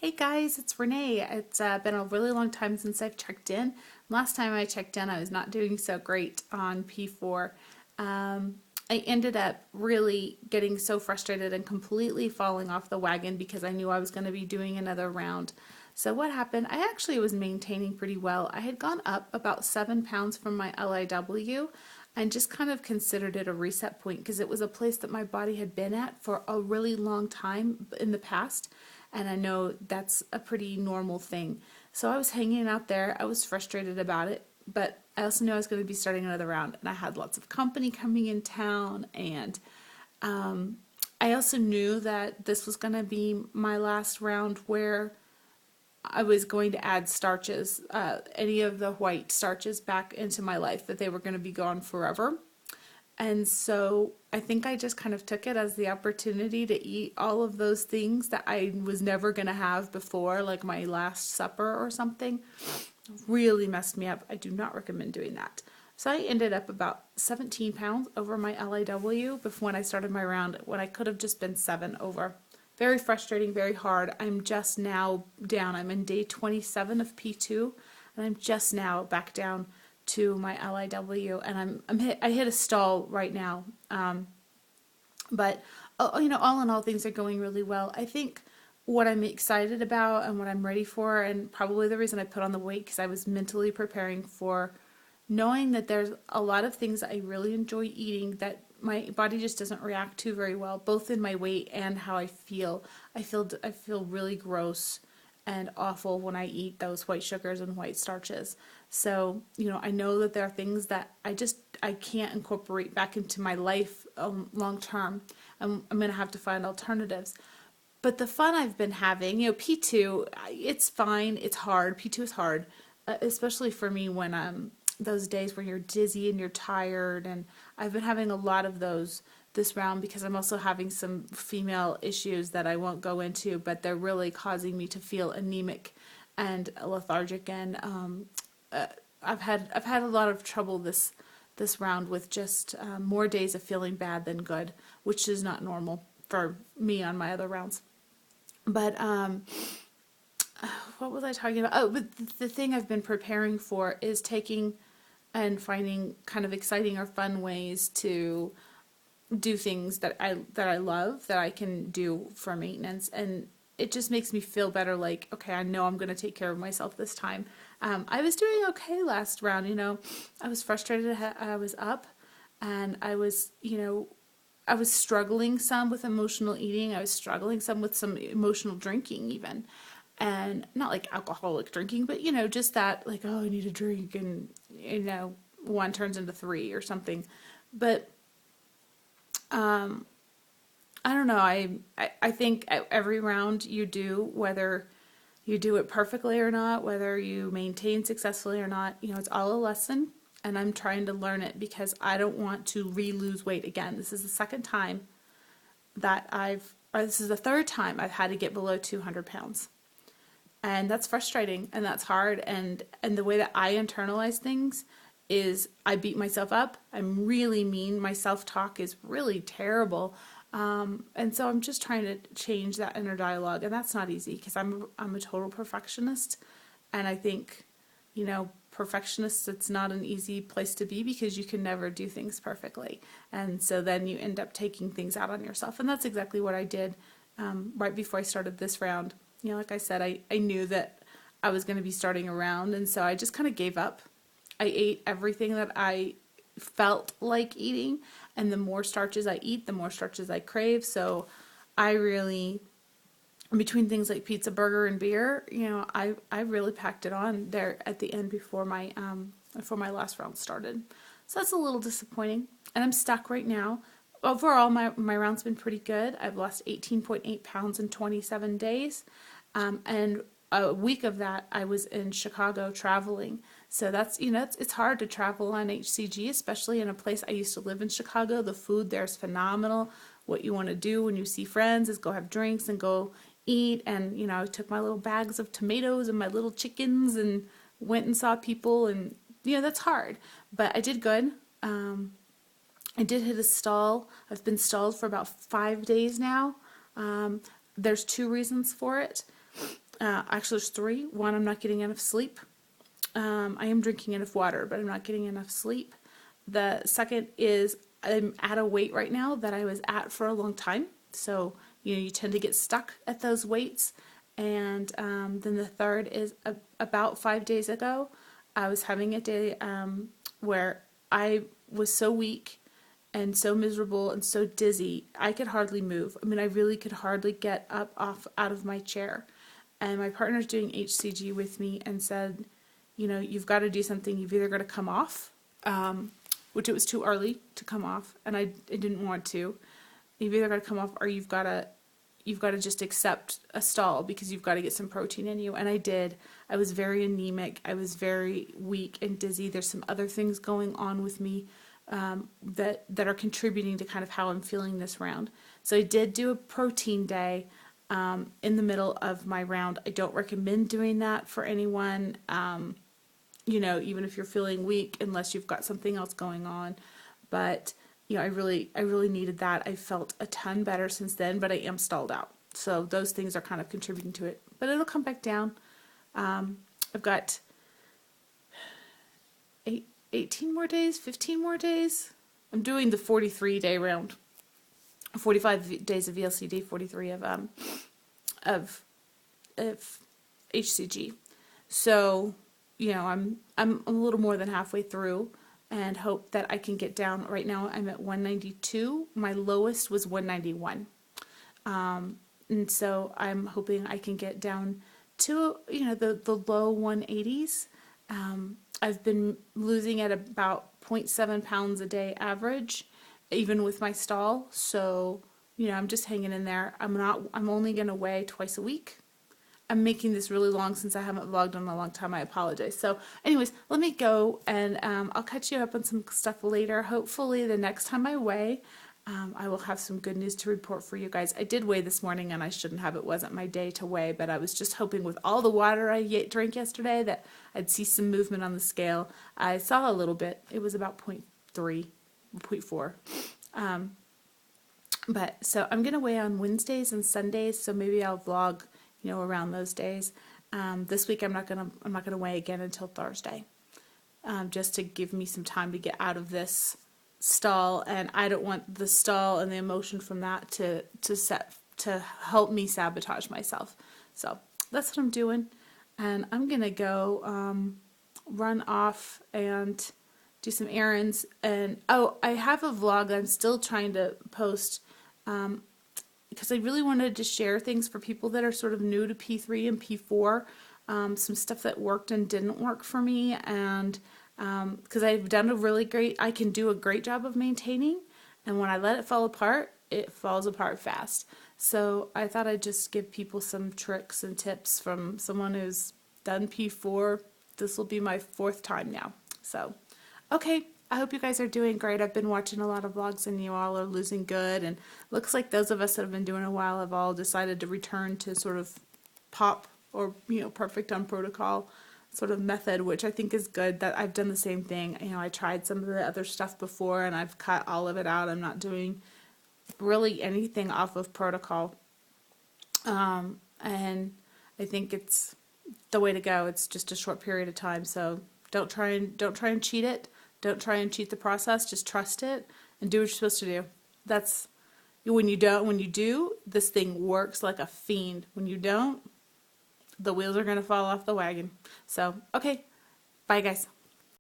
Hey guys, it's Renee. It's been a really long time since I've checked in. Last time I checked in, I was not doing so great on P4. I ended up really getting so frustrated and completely falling off the wagon because I knew I was going to be doing another round. So what happened? I actually was maintaining pretty well. I had gone up about 7 pounds from my LIW and just kind of considered it a reset point because it was a place that my body had been at for a really long time in the past, and I know that's a pretty normal thing. So I was hanging out there. I was frustrated about it, but I also knew I was going to be starting another round, and I had lots of company coming in town, and I also knew that this was going to be my last round where I was going to add starches, any of the white starches back into my life, that they were going to be gone forever. And so I think I just kind of took it as the opportunity to eat all of those things that I was never going to have before, like my last supper or something. Really messed me up. I do not recommend doing that. So I ended up about 17 pounds over my LIW before when I started my round, when I could have just been 7 over. Very frustrating, very hard. I'm just now down. I'm in day 27 of P2, and I'm just now back down to my LIW, and I hit a stall right now. But all in all, things are going really well. I think what I'm excited about and what I'm ready for, and probably the reason I put on the weight, because I was mentally preparing for knowing that there's a lot of things that I really enjoy eating that my body just doesn't react to very well, both in my weight and how I feel. I feel really gross and awful when I eat those white sugars and white starches. So, I know that there are things that I can't incorporate back into my life long term. I'm going to have to find alternatives. But the fun I've been having, P2, it's fine. It's hard. P2 is hard, especially for me when those days when you're dizzy and you're tired. And I've been having a lot of those this round because I'm also having some female issues that I won't go into, but they're really causing me to feel anemic and lethargic. And I've had a lot of trouble this round with just more days of feeling bad than good, which is not normal for me on my other rounds. But what was I talking about? Oh, but the thing I've been preparing for is taking and finding kind of exciting or fun ways to do things that I love, that I can do for maintenance, and it just makes me feel better. Like, okay, I know I'm going to take care of myself this time. I was doing okay last round. I was frustrated. I was up, and I was struggling some with emotional eating. I was struggling some with some emotional drinking, even. And not like alcoholic drinking, but just that, like, oh, I need a drink, and one turns into three or something. But I don't know. I think every round you do, whether you do it perfectly or not, whether you maintain successfully or not, it's all a lesson. And I'm trying to learn it because I don't want to re-lose weight again. This is the second time or this is the third time I've had to get below 200 pounds. And that's frustrating and that's hard. And the way that I internalize things is I beat myself up. I'm really mean. My self-talk is really terrible. And so I'm just trying to change that inner dialogue, and that's not easy because I'm a total perfectionist, and I think, perfectionists, it's not an easy place to be because you can never do things perfectly, and so then you end up taking things out on yourself, and that's exactly what I did right before I started this round. Like I said, I knew that I was going to be starting a round, and so I just kind of gave up. I ate everything that I felt like eating, and the more starches I eat, the more starches I crave. So I really, between things like pizza, burger, and beer, I really packed it on there at the end before my last round started. So that's a little disappointing, and I'm stuck right now. Overall, my round's been pretty good. I've lost 18.8 pounds in 27 days, and a week of that I was in Chicago traveling. So that's, it's hard to travel on HCG, especially in a place. I used to live in Chicago. The food there is phenomenal. What you want to do when you see friends is go have drinks and go eat. And, I took my little bags of tomatoes and my little chickens and went and saw people. And, that's hard. But I did good. I did hit a stall. I've been stalled for about 5 days now. There's two reasons for it. Actually, there's three. One, I'm not getting enough sleep. I am drinking enough water, but I'm not getting enough sleep. The second is I'm at a weight right now that I was at for a long time. So, you tend to get stuck at those weights. And then the third is about 5 days ago, I was having a day where I was so weak and so miserable and so dizzy, I could hardly move. I mean, I really could hardly get up out of my chair. And my partner's doing HCG with me and said, you've got to do something. You've either got to come off, which it was too early to come off, and I didn't want to. You've either got to come off, or you've got to just accept a stall because you've got to get some protein in you. And I did. I was very anemic. I was very weak and dizzy. There's some other things going on with me that are contributing to kind of how I'm feeling this round. So I did do a protein day in the middle of my round. I don't recommend doing that for anyone. Even if you're feeling weak, unless you've got something else going on. But, I really needed that. I felt a ton better since then, but I am stalled out. So those things are kind of contributing to it. But it'll come back down. I've got 18 more days, 15 more days. I'm doing the 43-day round. 45 days of VLCD, 43 of HCG. So, I'm a little more than halfway through, and hope that I can get down. Right now I'm at 192. My lowest was 191. And so I'm hoping I can get down to, the low 180s. I've been losing at about 0.7 pounds a day average, even with my stall. So, I'm just hanging in there. I'm only going to weigh twice a week. I'm making this really long since I haven't vlogged in a long time. I apologize. So anyways, let me go, and I'll catch you up on some stuff later. Hopefully the next time I weigh, I will have some good news to report for you guys. I did weigh this morning, and I shouldn't have. It wasn't my day to weigh, but I was just hoping with all the water I drank yesterday that I'd see some movement on the scale. I saw a little bit. It was about 0.3, 0.4. But so I'm going to weigh on Wednesdays and Sundays, so maybe I'll vlog around those days. This week I'm not gonna weigh again until Thursday, just to give me some time to get out of this stall, and I don't want the stall and the emotion from that to help me sabotage myself. So that's what I'm doing, and I'm gonna go run off and do some errands. And I have a vlog that I'm still trying to post. Because I really wanted to share things for people that are sort of new to P3 and P4, some stuff that worked and didn't work for me, and because I can do a great job of maintaining, and when I let it fall apart, it falls apart fast. So I thought I'd just give people some tricks and tips from someone who's done P4. This will be my 4th time now. So, okay. I hope you guys are doing great. I've been watching a lot of vlogs, and you all are losing good, and looks like those of us that have been doing it a while have all decided to return to sort of POP or perfect on protocol sort of method, which I think is good. That I've done the same thing. I tried some of the other stuff before, and I've cut all of it out. I'm not doing really anything off of protocol, and I think it's the way to go. It's just a short period of time, so don't try and cheat it. Don't try and cheat the process. Just trust it and do what you're supposed to do. That's when you do, this thing works like a fiend. When you don't, the wheels are going to fall off the wagon. So, okay. Bye, guys.